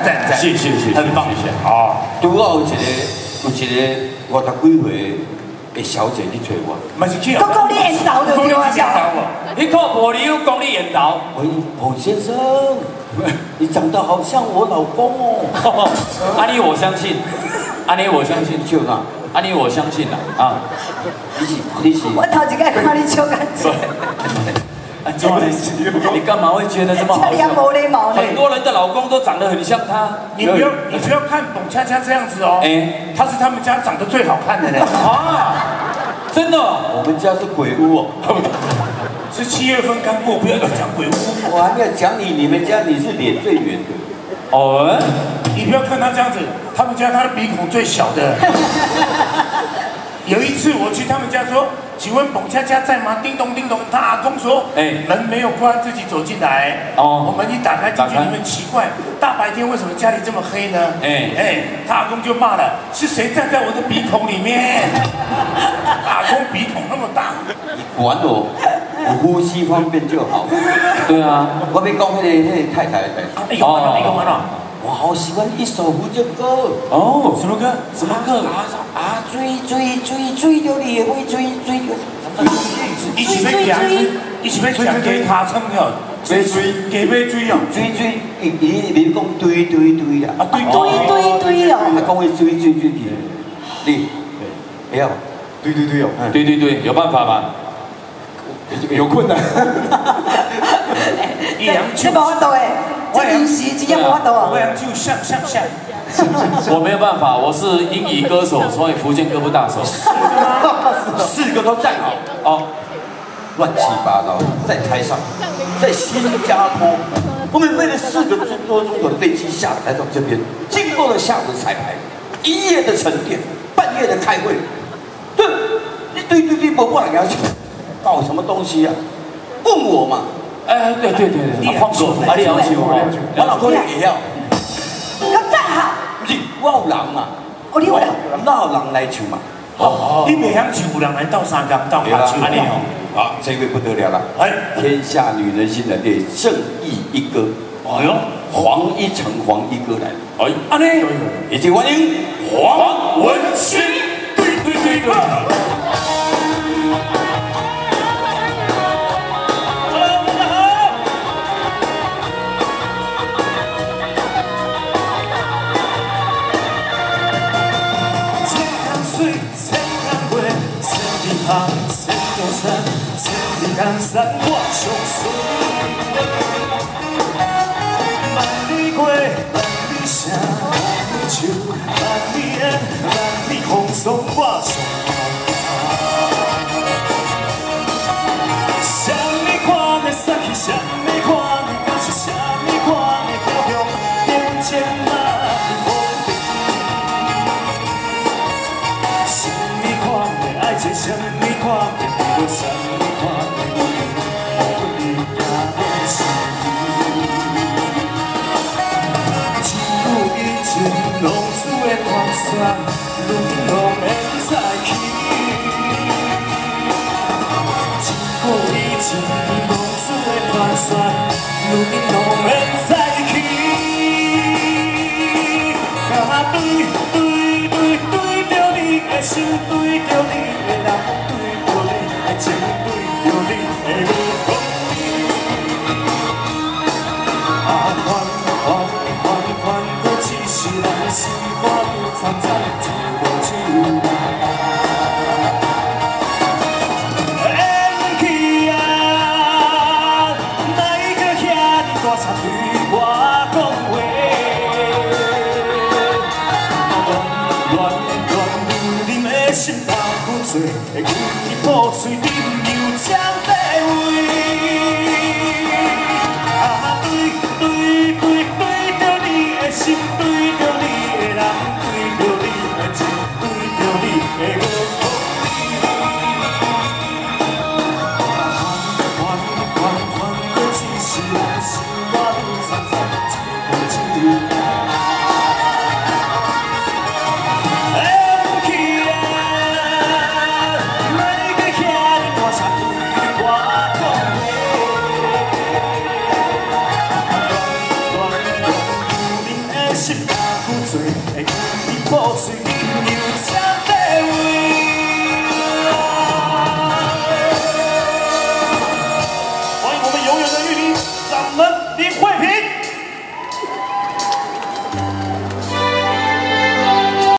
赞，谢谢，很棒，谢谢。哦，拄好有一个50几岁的小姐去找我，嘛是去。讲你缘投就对啊，你看无理由讲你缘投。喂，彭先生，你长得好像我老公哦。安妮我相信，安妮我相信，就那，安妮我相信啦啊。你是。我头一个看你笑干净。你干嘛会觉得这么好笑？很多人的老公都长得很像他。你不要看董恰恰这样子哦，他是他们家长得最好看的呢。啊，真的？我们家是鬼屋哦，是7月份刚过，不要讲鬼屋。我还没有讲你们家你是脸最圆的。哦，你不要看他这样子，他们家他的鼻孔最小的。有一次我去他们家说，请问董恰恰在吗？叮咚叮咚，他阿公说，门没有关，自己走进来。哦，我门一打开进去，里面奇怪，大白天为什么家里这么黑呢？他阿公就骂了，是谁站在我的鼻孔里面？阿公鼻孔那么大，你管我，我呼吸方便就好。对啊，我要讲那个太太的代志。你讲完了。我好喜欢一首胡椒歌。哦，什么歌？什么歌？追着你的会追着。一起被夹，一起被夹给他撑了。追，给被追哦。追，你讲追啦。啊，追哦。他讲会追你，哎呀，追哦。对，有办法吗？有困难。这无法度诶，这临时真正无法度啊。我就像。我没有办法，我是英语歌手，所以福建歌不大熟。4个都站好哦，乱七八糟，在台上，在新加坡，我们为了4个多钟头的飞机下来到这边，经过了下午的彩排，1夜的沉淀，半夜的开会，对，我来要求，搞什么东西啊？问我嘛。对，放手，哪里要求我老公也要站好。不是，我有人嘛。哦，你有人？那有人来求嘛。你袂晓求，有人来倒3工倒8求。好，这位不得了了。天下女人心的列正义一哥。哎呦，黄一成黄一哥来了。安尼，一起欢迎黄文兴。对。千座山，千里江山我相随。万里过，万里声，万里酒，万里烟，万里风霜我相伴。什么款的杀气，什么款的感情，什么款的高雄，变迁嘛不风平。什么款的爱情，什么款的对待，什么款的有你也拢是。一句以前浪子的传说，如今拢免再去。一句以前浪子的传说，如今拢免再去。啊对着你的心，对着你的人，对着你的情，对着你的无风雨。啊，款，搁一世人，心肝有惨惨，一无酒。缘起啊，哪个遐尼大声对我讲话？心头苦醉，会为你破碎，饮油将地位。啊，对着你的心，对着你的人，对着你的情，对着你的无风雨。款，搁一世人，心肝有惨惨，一无酒。我心若苦醉，会有你补水。